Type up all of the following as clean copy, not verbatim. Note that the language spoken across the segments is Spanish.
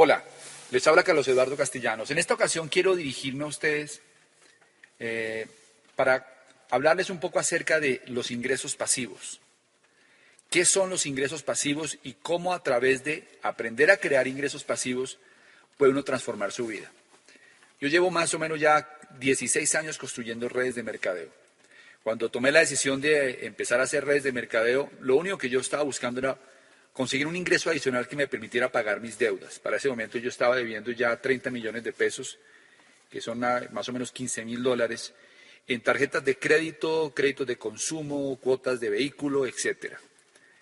Hola, les habla Carlos Eduardo Castellanos. En esta ocasión quiero dirigirme a ustedes para hablarles un poco acerca de los ingresos pasivos. ¿Qué son los ingresos pasivos y cómo a través de aprender a crear ingresos pasivos puede uno transformar su vida? Yo llevo más o menos ya 16 años construyendo redes de mercadeo. Cuando tomé la decisión de empezar a hacer redes de mercadeo, lo único que yo estaba buscando era conseguir un ingreso adicional que me permitiera pagar mis deudas. Para ese momento yo estaba debiendo ya 30 millones de pesos, que son más o menos $15.000, en tarjetas de crédito, créditos de consumo, cuotas de vehículo, etcétera.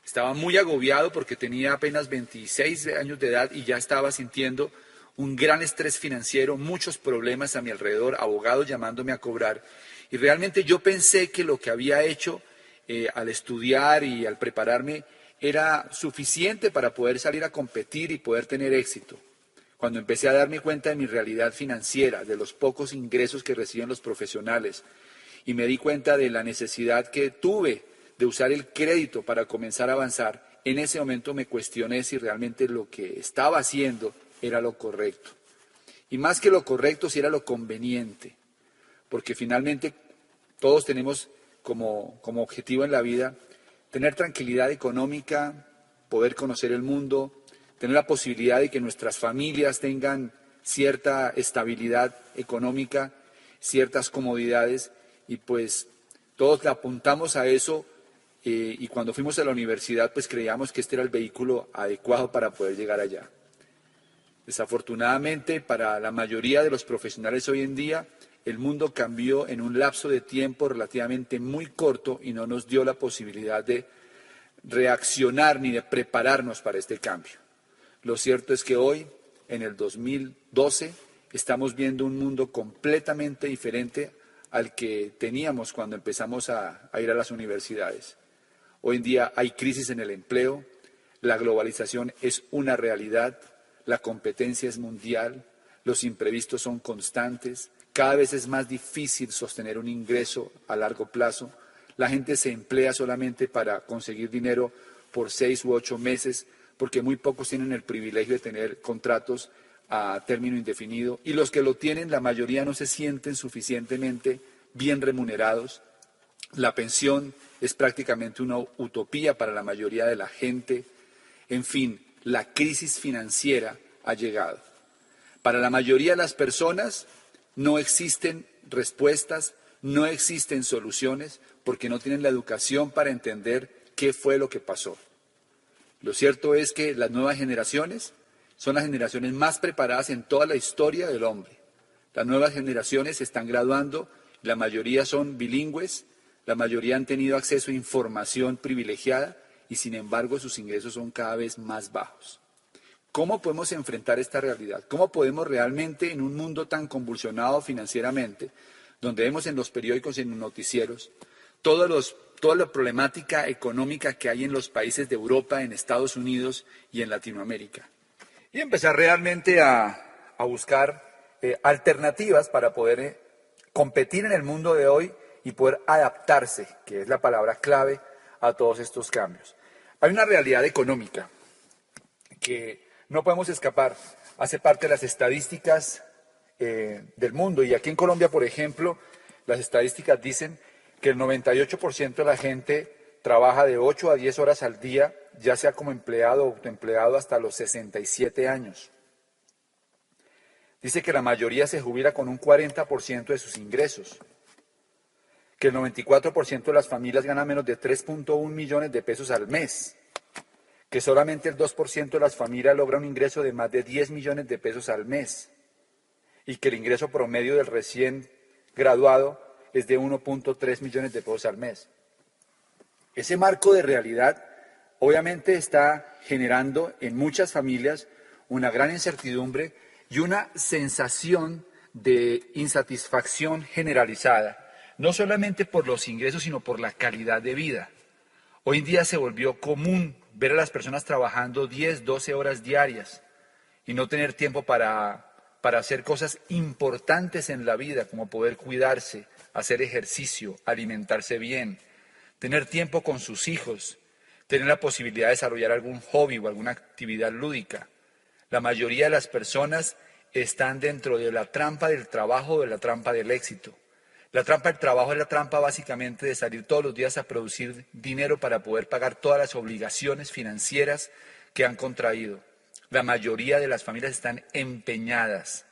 Estaba muy agobiado porque tenía apenas 26 años de edad y ya estaba sintiendo un gran estrés financiero, muchos problemas a mi alrededor, abogados llamándome a cobrar. Y realmente yo pensé que lo que había hecho al estudiar y al prepararme era suficiente para poder salir a competir y poder tener éxito. Cuando empecé a darme cuenta de mi realidad financiera, de los pocos ingresos que reciben los profesionales, y me di cuenta de la necesidad que tuve de usar el crédito para comenzar a avanzar, en ese momento me cuestioné si realmente lo que estaba haciendo era lo correcto. Y más que lo correcto, si era lo conveniente, porque finalmente todos tenemos como objetivo en la vida tener tranquilidad económica, poder conocer el mundo, tener la posibilidad de que nuestras familias tengan cierta estabilidad económica, ciertas comodidades, y pues todos le apuntamos a eso y cuando fuimos a la universidad pues creíamos que este era el vehículo adecuado para poder llegar allá. Desafortunadamente para la mayoría de los profesionales hoy en día, el mundo cambió en un lapso de tiempo relativamente muy corto y no nos dio la posibilidad de reaccionar ni de prepararnos para este cambio. Lo cierto es que hoy, en el 2012, estamos viendo un mundo completamente diferente al que teníamos cuando empezamos a ir a las universidades. Hoy en día hay crisis en el empleo, la globalización es una realidad, la competencia es mundial, los imprevistos son constantes, cada vez es más difícil sostener un ingreso a largo plazo. La gente se emplea solamente para conseguir dinero por 6 u 8 meses, porque muy pocos tienen el privilegio de tener contratos a término indefinido. Y los que lo tienen, la mayoría no se sienten suficientemente bien remunerados. La pensión es prácticamente una utopía para la mayoría de la gente. En fin, la crisis financiera ha llegado. Para la mayoría de las personas no existen respuestas, no existen soluciones, porque no tienen la educación para entender qué fue lo que pasó. Lo cierto es que las nuevas generaciones son las generaciones más preparadas en toda la historia del hombre. Las nuevas generaciones se están graduando, la mayoría son bilingües, la mayoría han tenido acceso a información privilegiada y sin embargo sus ingresos son cada vez más bajos. ¿Cómo podemos enfrentar esta realidad? ¿Cómo podemos realmente, en un mundo tan convulsionado financieramente, donde vemos en los periódicos y en los noticieros, toda la problemática económica que hay en los países de Europa, en Estados Unidos y en Latinoamérica? Y empezar realmente a buscar alternativas para poder competir en el mundo de hoy y poder adaptarse, que es la palabra clave, a todos estos cambios. Hay una realidad económica que no podemos escapar, hace parte de las estadísticas del mundo. Y aquí en Colombia, por ejemplo, las estadísticas dicen que el 98% de la gente trabaja de 8 a 10 horas al día, ya sea como empleado o autoempleado, hasta los 67 años. Dice que la mayoría se jubila con un 40% de sus ingresos, que el 94% de las familias gana menos de 3.1 millones de pesos al mes, que solamente el 2% de las familias logra un ingreso de más de 10 millones de pesos al mes y que el ingreso promedio del recién graduado es de 1.3 millones de pesos al mes. Ese marco de realidad obviamente está generando en muchas familias una gran incertidumbre y una sensación de insatisfacción generalizada, no solamente por los ingresos, sino por la calidad de vida. Hoy en día se volvió común ver a las personas trabajando 10, 12 horas diarias y no tener tiempo para para hacer cosas importantes en la vida, como poder cuidarse, hacer ejercicio, alimentarse bien, tener tiempo con sus hijos, tener la posibilidad de desarrollar algún hobby o alguna actividad lúdica. La mayoría de las personas están dentro de la trampa del trabajo o de la trampa del éxito. La trampa del trabajo es la trampa básicamente de salir todos los días a producir dinero para poder pagar todas las obligaciones financieras que han contraído. La mayoría de las familias están empeñadas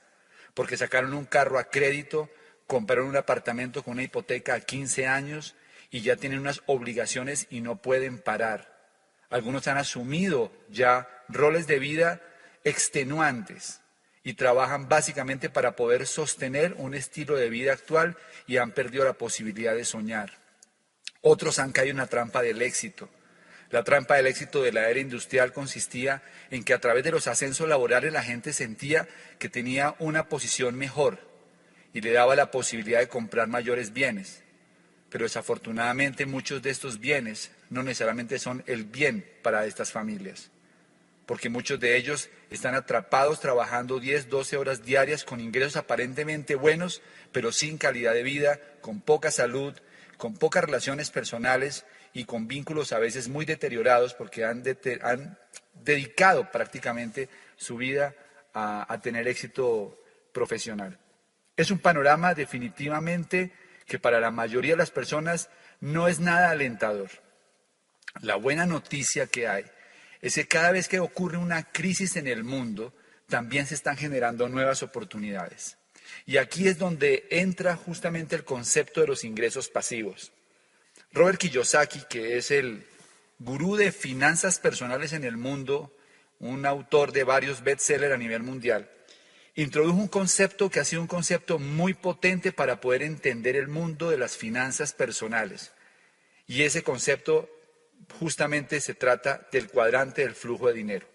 porque sacaron un carro a crédito, compraron un apartamento con una hipoteca a 15 años y ya tienen unas obligaciones y no pueden parar. Algunos han asumido ya roles de vida extenuantes y trabajan básicamente para poder sostener un estilo de vida actual y han perdido la posibilidad de soñar. Otros han caído en la trampa del éxito. La trampa del éxito de la era industrial consistía en que a través de los ascensos laborales la gente sentía que tenía una posición mejor y le daba la posibilidad de comprar mayores bienes. Pero desafortunadamente muchos de estos bienes no necesariamente son el bien para estas familias, porque muchos de ellos están atrapados trabajando 10, 12 horas diarias con ingresos aparentemente buenos, pero sin calidad de vida, con poca salud, con pocas relaciones personales y con vínculos a veces muy deteriorados porque han dedicado prácticamente su vida a tener éxito profesional. Es un panorama definitivamente que para la mayoría de las personas no es nada alentador. La buena noticia que hay es que cada vez que ocurre una crisis en el mundo, también se están generando nuevas oportunidades. Y aquí es donde entra justamente el concepto de los ingresos pasivos. Robert Kiyosaki, que es el gurú de finanzas personales en el mundo, un autor de varios bestsellers a nivel mundial, introdujo un concepto que ha sido un concepto muy potente para poder entender el mundo de las finanzas personales. Y ese concepto justamente se trata del cuadrante del flujo de dinero.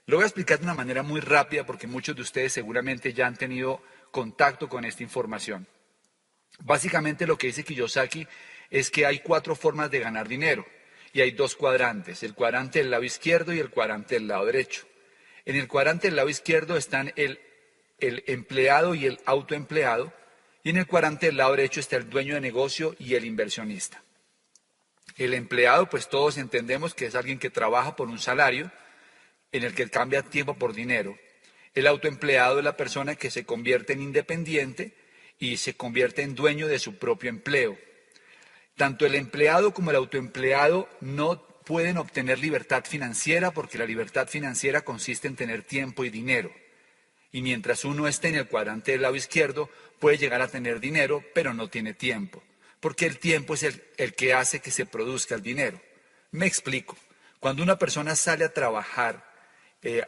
Lo voy a explicar de una manera muy rápida porque muchos de ustedes seguramente ya han tenido contacto con esta información. Básicamente lo que dice Kiyosaki es que hay 4 formas de ganar dinero y hay 2 cuadrantes, el cuadrante del lado izquierdo y el cuadrante del lado derecho. En el cuadrante del lado izquierdo están el empleado y el autoempleado, y en el cuadrante del lado derecho está el dueño de negocio y el inversionista. El empleado, pues todos entendemos que es alguien que trabaja por un salario en el que cambia tiempo por dinero. El autoempleado es la persona que se convierte en independiente y se convierte en dueño de su propio empleo. Tanto el empleado como el autoempleado no pueden obtener libertad financiera porque la libertad financiera consiste en tener tiempo y dinero. Y mientras uno esté en el cuadrante del lado izquierdo, puede llegar a tener dinero, pero no tiene tiempo. Porque el tiempo es el que hace que se produzca el dinero. Me explico. Cuando una persona sale a trabajar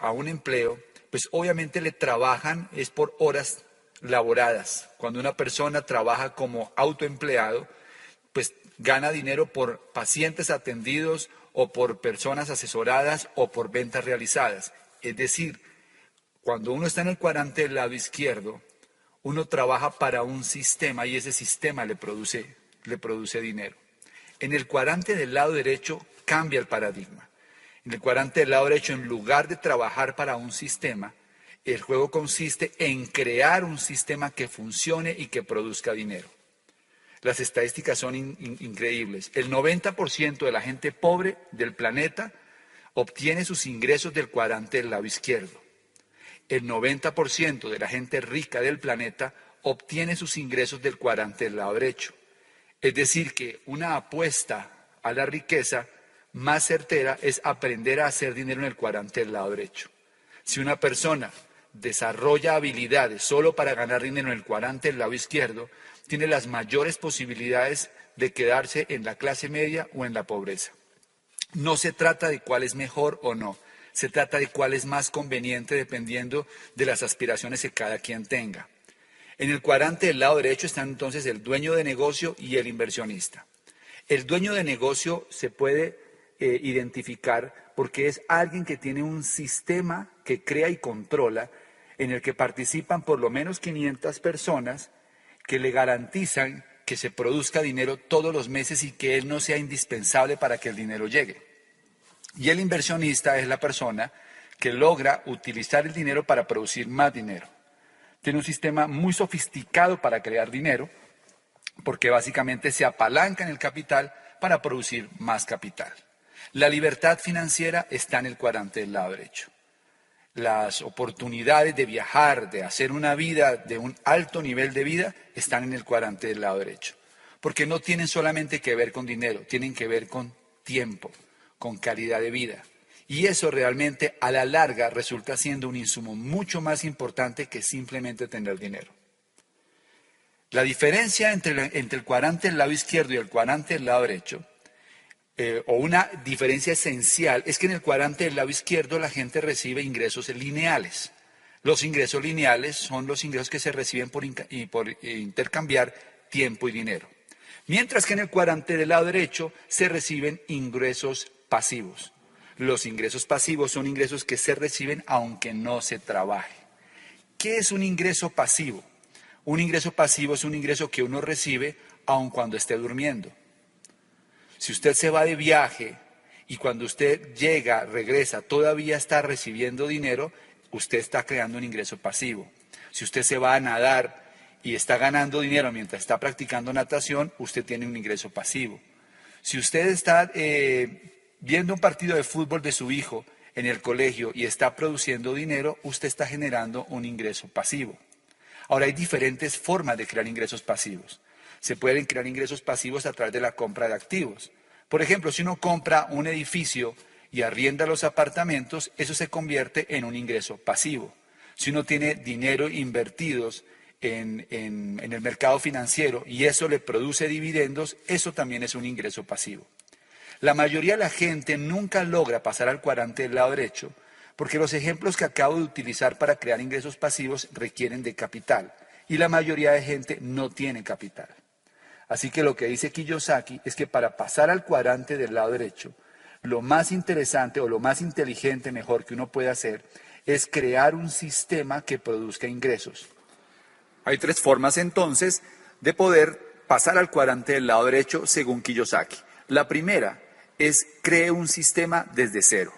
a un empleo, pues obviamente le trabajan es por horas laboradas. Cuando una persona trabaja como autoempleado, pues gana dinero por pacientes atendidos o por personas asesoradas o por ventas realizadas. Es decir, cuando uno está en el cuadrante del lado izquierdo, uno trabaja para un sistema y ese sistema le produce dinero. En el cuadrante del lado derecho cambia el paradigma. En el cuadrante del lado derecho, en lugar de trabajar para un sistema, el juego consiste en crear un sistema que funcione y que produzca dinero. Las estadísticas son increíbles. El 90% de la gente pobre del planeta obtiene sus ingresos del cuadrante del lado izquierdo. El 90% de la gente rica del planeta obtiene sus ingresos del cuadrante del lado derecho. Es decir, que una apuesta a la riqueza más certera es aprender a hacer dinero en el cuadrante del lado derecho. Si una persona desarrolla habilidades solo para ganar dinero en el cuadrante del lado izquierdo, tiene las mayores posibilidades de quedarse en la clase media o en la pobreza. No se trata de cuál es mejor o no. Se trata de cuál es más conveniente dependiendo de las aspiraciones que cada quien tenga. En el cuadrante del lado derecho están entonces el dueño de negocio y el inversionista. El dueño de negocio se puede identificar porque es alguien que tiene un sistema que crea y controla en el que participan por lo menos 500 personas que le garantizan que se produzca dinero todos los meses y que él no sea indispensable para que el dinero llegue. Y el inversionista es la persona que logra utilizar el dinero para producir más dinero. Tiene un sistema muy sofisticado para crear dinero, porque básicamente se apalanca en el capital para producir más capital. La libertad financiera está en el cuadrante del lado derecho. Las oportunidades de viajar, de hacer una vida de un alto nivel de vida, están en el cuadrante del lado derecho. Porque no tienen solamente que ver con dinero, tienen que ver con tiempo, con calidad de vida. Y eso realmente a la larga resulta siendo un insumo mucho más importante que simplemente tener dinero. La diferencia entre el cuadrante del lado izquierdo y el cuadrante del lado derecho, o una diferencia esencial, es que en el cuadrante del lado izquierdo la gente recibe ingresos lineales. Los ingresos lineales son los ingresos que se reciben por intercambiar tiempo y dinero. Mientras que en el cuadrante del lado derecho se reciben ingresos pasivos. Los ingresos pasivos son ingresos que se reciben aunque no se trabaje. ¿Qué es un ingreso pasivo? Un ingreso pasivo es un ingreso que uno recibe aun cuando esté durmiendo. Si usted se va de viaje y cuando usted llega, regresa, todavía está recibiendo dinero, usted está creando un ingreso pasivo. Si usted se va a nadar y está ganando dinero mientras está practicando natación, usted tiene un ingreso pasivo. Si usted está viendo un partido de fútbol de su hijo en el colegio y está produciendo dinero, usted está generando un ingreso pasivo. Ahora, hay diferentes formas de crear ingresos pasivos. Se pueden crear ingresos pasivos a través de la compra de activos. Por ejemplo, si uno compra un edificio y arrienda los apartamentos, eso se convierte en un ingreso pasivo. Si uno tiene dinero invertidos en el mercado financiero y eso le produce dividendos, eso también es un ingreso pasivo. La mayoría de la gente nunca logra pasar al cuadrante del lado derecho porque los ejemplos que acabo de utilizar para crear ingresos pasivos requieren de capital y la mayoría de gente no tiene capital. Así que lo que dice Kiyosaki es que para pasar al cuadrante del lado derecho, lo más interesante o lo más inteligente mejor que uno puede hacer es crear un sistema que produzca ingresos. Hay tres formas entonces de poder pasar al cuadrante del lado derecho según Kiyosaki. La primera es cree un sistema desde cero.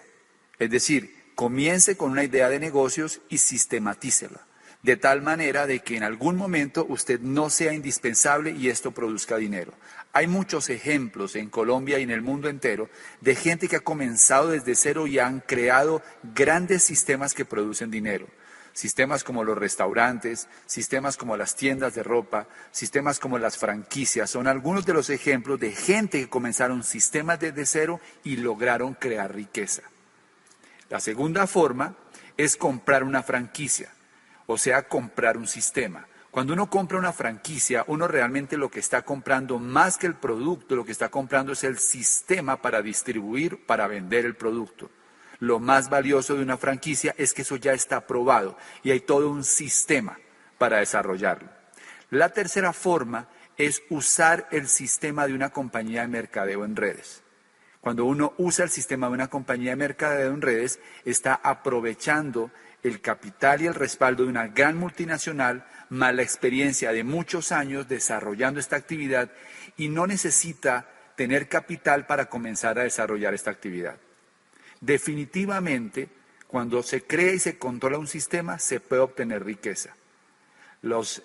Es decir, comience con una idea de negocios y sistematícela, de tal manera de que en algún momento usted no sea indispensable y esto produzca dinero. Hay muchos ejemplos en Colombia y en el mundo entero de gente que ha comenzado desde cero y han creado grandes sistemas que producen dinero. Sistemas como los restaurantes, sistemas como las tiendas de ropa, sistemas como las franquicias, son algunos de los ejemplos de gente que comenzaron sistemas desde cero y lograron crear riqueza. La segunda forma es comprar una franquicia, o sea, comprar un sistema. Cuando uno compra una franquicia, uno realmente lo que está comprando, más que el producto, lo que está comprando es el sistema para distribuir, para vender el producto. Lo más valioso de una franquicia es que eso ya está probado y hay todo un sistema para desarrollarlo. La tercera forma es usar el sistema de una compañía de mercadeo en redes. Cuando uno usa el sistema de una compañía de mercadeo en redes, está aprovechando el capital y el respaldo de una gran multinacional, más la experiencia de muchos años desarrollando esta actividad y no necesita tener capital para comenzar a desarrollar esta actividad. Definitivamente, cuando se crea y se controla un sistema, se puede obtener riqueza. Los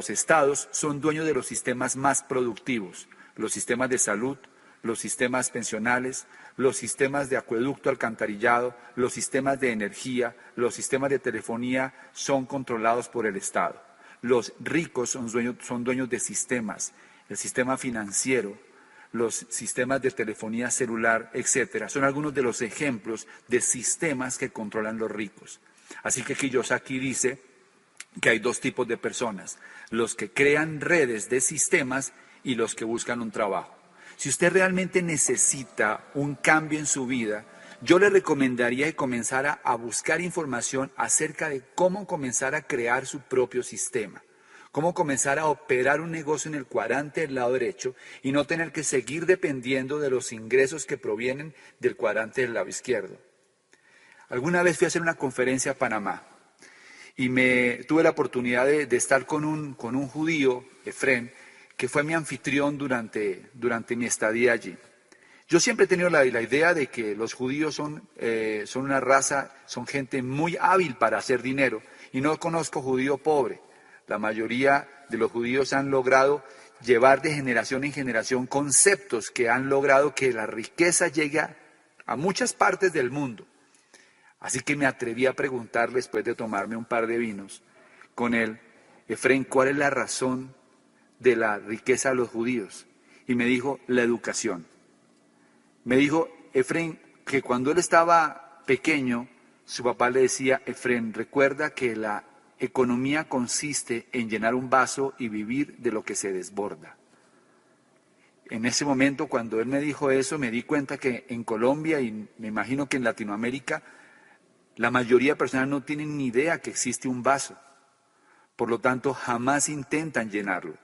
estados son dueños de los sistemas más productivos, los sistemas de salud, los sistemas pensionales, los sistemas de acueducto, alcantarillado, los sistemas de energía, los sistemas de telefonía son controlados por el Estado. Los ricos son dueños de sistemas, el sistema financiero, los sistemas de telefonía celular, etcétera. Son algunos de los ejemplos de sistemas que controlan los ricos. Así que Kiyosaki dice que hay dos tipos de personas, los que crean redes de sistemas y los que buscan un trabajo. Si usted realmente necesita un cambio en su vida, yo le recomendaría que comenzara a buscar información acerca de cómo comenzar a crear su propio sistema, cómo comenzar a operar un negocio en el cuadrante del lado derecho y no tener que seguir dependiendo de los ingresos que provienen del cuadrante del lado izquierdo. Alguna vez fui a hacer una conferencia a Panamá y tuve la oportunidad de estar con un judío, Efrén, que fue mi anfitrión durante mi estadía allí. Yo siempre he tenido la idea de que los judíos son una raza, son gente muy hábil para hacer dinero, y no conozco judío pobre. La mayoría de los judíos han logrado llevar de generación en generación conceptos que han logrado que la riqueza llegue a muchas partes del mundo. Así que me atreví a preguntarle, después de tomarme un par de vinos con él: Efrén, ¿cuál es la razón de la riqueza de los judíos? Y me dijo: la educación. Me dijo Efrén que cuando él estaba pequeño, su papá le decía: Efrén, recuerda que la economía consiste en llenar un vaso y vivir de lo que se desborda. En ese momento, cuando él me dijo eso, me di cuenta que en Colombia, y me imagino que en Latinoamérica, la mayoría de personas no tienen ni idea que existe un vaso. Por lo tanto, jamás intentan llenarlo.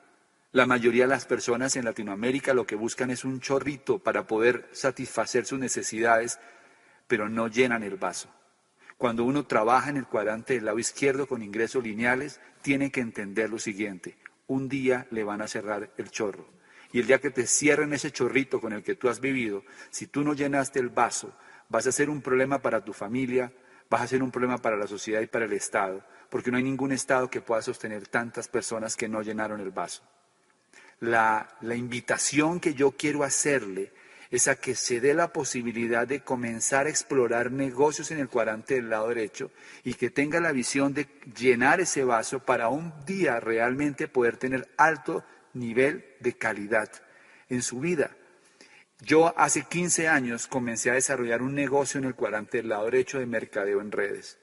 La mayoría de las personas en Latinoamérica lo que buscan es un chorrito para poder satisfacer sus necesidades, pero no llenan el vaso. Cuando uno trabaja en el cuadrante del lado izquierdo con ingresos lineales, tiene que entender lo siguiente: un día le van a cerrar el chorro. Y el día que te cierren ese chorrito con el que tú has vivido, si tú no llenaste el vaso, vas a ser un problema para tu familia, vas a ser un problema para la sociedad y para el Estado, porque no hay ningún Estado que pueda sostener tantas personas que no llenaron el vaso. La invitación que yo quiero hacerle es a que se dé la posibilidad de comenzar a explorar negocios en el cuadrante del lado derecho y que tenga la visión de llenar ese vaso para un día realmente poder tener alto nivel de calidad en su vida. Yo hace 15 años comencé a desarrollar un negocio en el cuadrante del lado derecho de mercadeo en redes.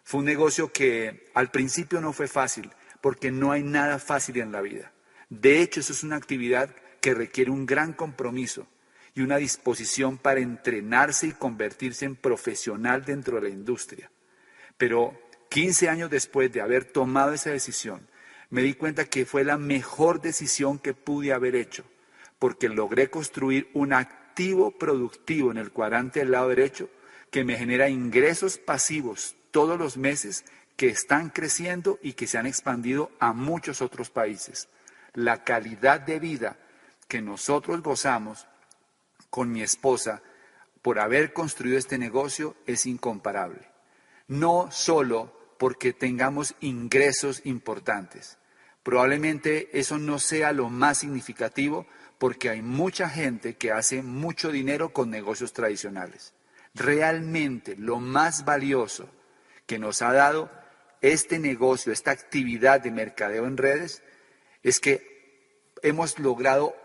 Fue un negocio que al principio no fue fácil, porque no hay nada fácil en la vida. De hecho, eso es una actividad que requiere un gran compromiso y una disposición para entrenarse y convertirse en profesional dentro de la industria. Pero 15 años después de haber tomado esa decisión, me di cuenta que fue la mejor decisión que pude haber hecho, porque logré construir un activo productivo en el cuadrante del lado derecho que me genera ingresos pasivos todos los meses que están creciendo y que se han expandido a muchos otros países. La calidad de vida que nosotros gozamos con mi esposa por haber construido este negocio es incomparable. No solo porque tengamos ingresos importantes. Probablemente eso no sea lo más significativo, porque hay mucha gente que hace mucho dinero con negocios tradicionales. Realmente lo más valioso que nos ha dado este negocio, esta actividad de mercadeo en redes, es que hemos logrado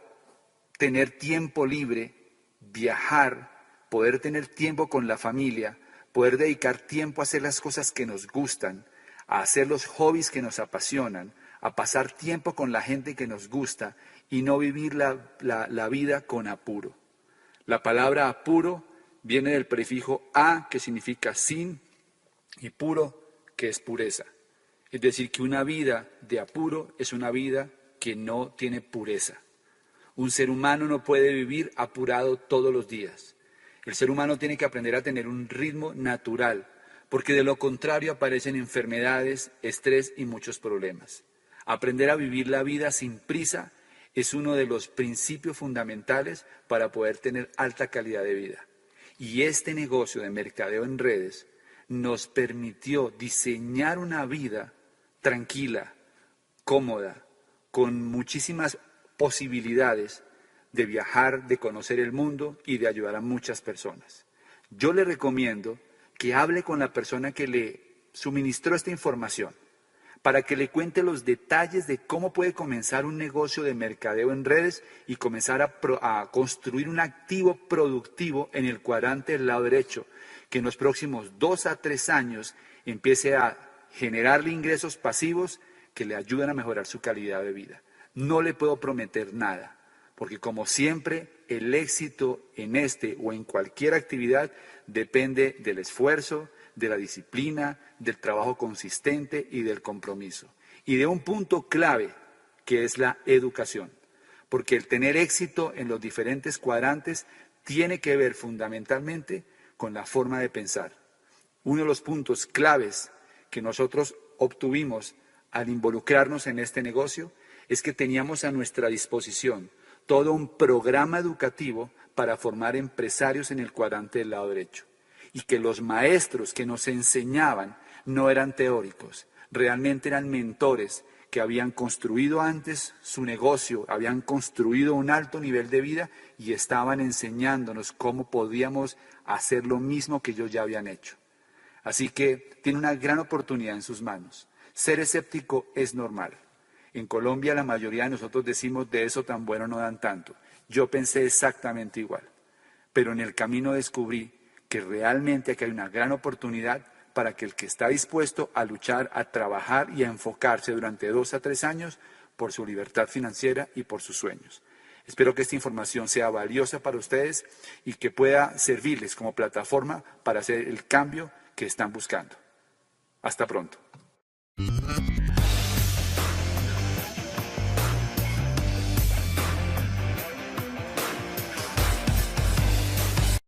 tener tiempo libre, viajar, poder tener tiempo con la familia, poder dedicar tiempo a hacer las cosas que nos gustan, a hacer los hobbies que nos apasionan, a pasar tiempo con la gente que nos gusta y no vivir la vida con apuro. La palabra apuro viene del prefijo a, que significa sin, y puro, que es pureza. Es decir, que una vida de apuro es una vida que no tiene pureza. Un ser humano no puede vivir apurado todos los días. El ser humano tiene que aprender a tener un ritmo natural, porque de lo contrario aparecen enfermedades, estrés y muchos problemas. Aprender a vivir la vida sin prisa es uno de los principios fundamentales para poder tener alta calidad de vida. Y este negocio de mercadeo en redes nos permitió diseñar una vida tranquila, cómoda, con muchísimas posibilidades de viajar, de conocer el mundo y de ayudar a muchas personas. Yo le recomiendo que hable con la persona que le suministró esta información, para que le cuente los detalles de cómo puede comenzar un negocio de mercadeo en redes y comenzar a construir un activo productivo en el cuadrante del lado derecho, que en los próximos 2 a 3 años empiece a generarle ingresos pasivos que le ayuden a mejorar su calidad de vida. No le puedo prometer nada, porque como siempre, el éxito en este o en cualquier actividad depende del esfuerzo, de la disciplina, del trabajo consistente y del compromiso. Y de un punto clave, que es la educación. Porque el tener éxito en los diferentes cuadrantes tiene que ver fundamentalmente con la forma de pensar. Uno de los puntos claves que nosotros obtuvimos al involucrarnos en este negocio es que teníamos a nuestra disposición todo un programa educativo para formar empresarios en el cuadrante del lado derecho. Y que los maestros que nos enseñaban no eran teóricos, realmente eran mentores que habían construido antes su negocio, habían construido un alto nivel de vida y estaban enseñándonos cómo podíamos hacer lo mismo que ellos ya habían hecho. Así que tiene una gran oportunidad en sus manos. Ser escéptico es normal. En Colombia la mayoría de nosotros decimos de eso tan bueno no dan tanto. Yo pensé exactamente igual, pero en el camino descubrí que realmente aquí hay una gran oportunidad para que el que está dispuesto a luchar, a trabajar y a enfocarse durante 2 a 3 años por su libertad financiera y por sus sueños. Espero que esta información sea valiosa para ustedes y que pueda servirles como plataforma para hacer el cambio que están buscando. Hasta pronto.